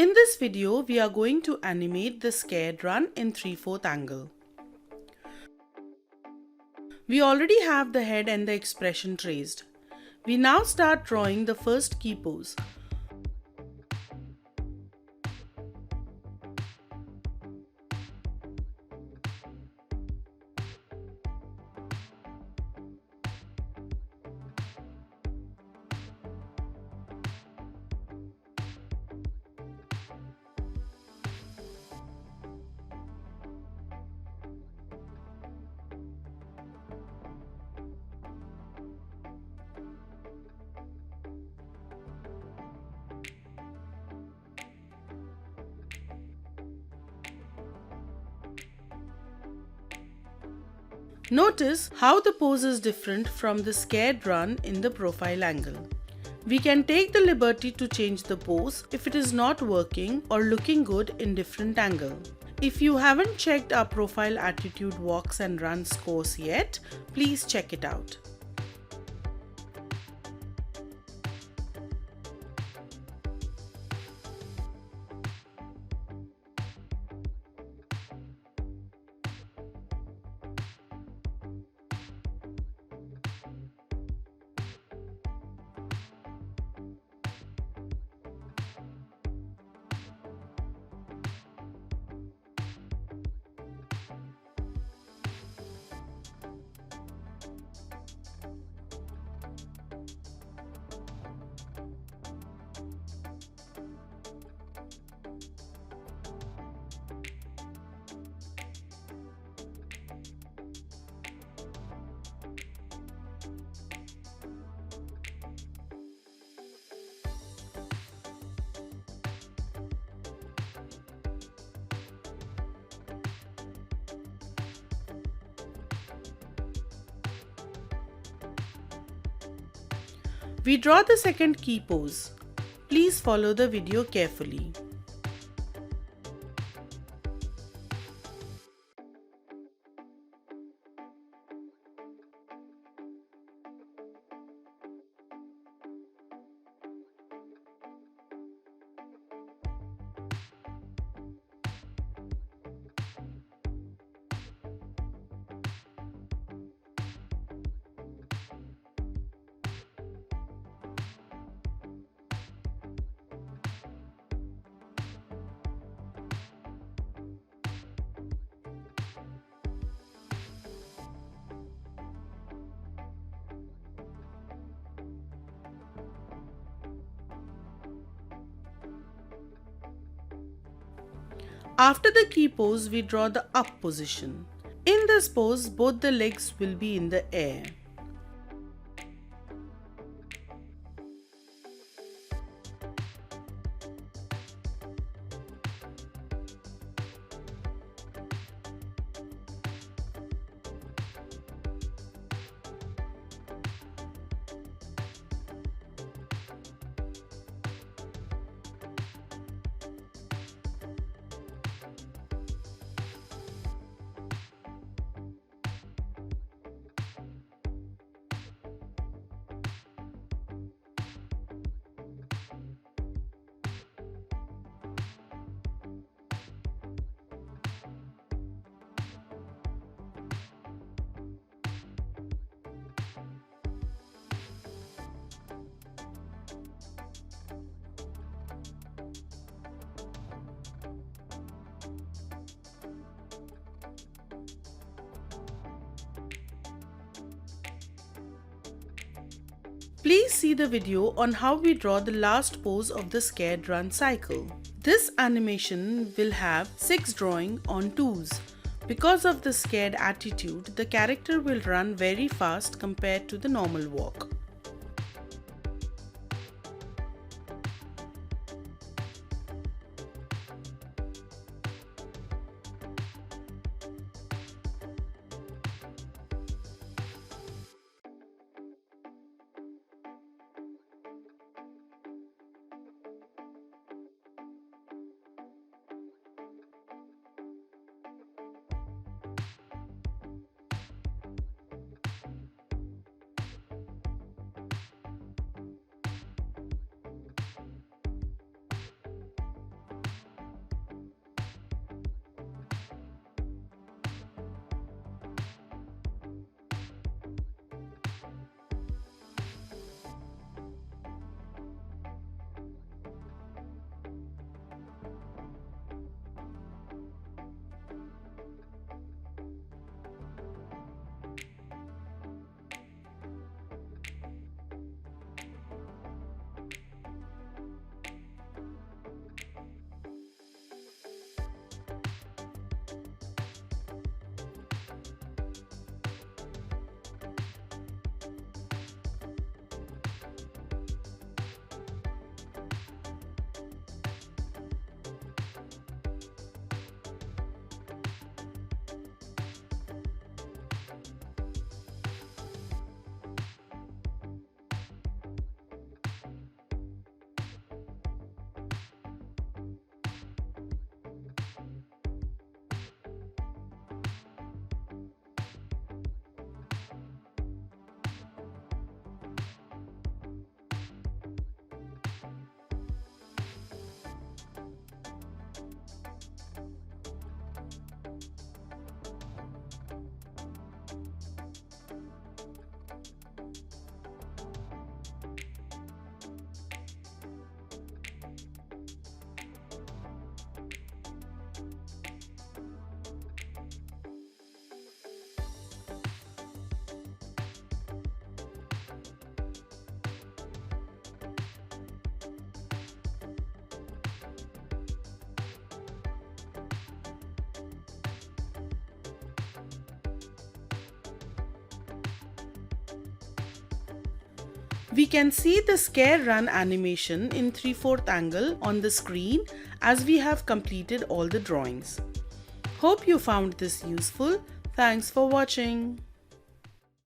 In this video, we are going to animate the scared run in 3/4 angle. We already have the head and the expression traced. We now start drawing the first key pose. Notice how the pose is different from the scared run in the profile angle. We can take the liberty to change the pose if it is not working or looking good in different angle. If you haven't checked our profile attitude walks and runs course yet, please check it out. We draw the second key pose. Please follow the video carefully. After the key pose, we draw the up position. In this pose, both the legs will be in the air. Please see the video on how we draw the last pose of the scared run cycle. This animation will have 6 drawing on 2s. Because of the scared attitude, the character will run very fast compared to the normal walk. We can see the scare run animation in 3/4 angle on the screen as we have completed all the drawings. Hope you found this useful. Thanks for watching.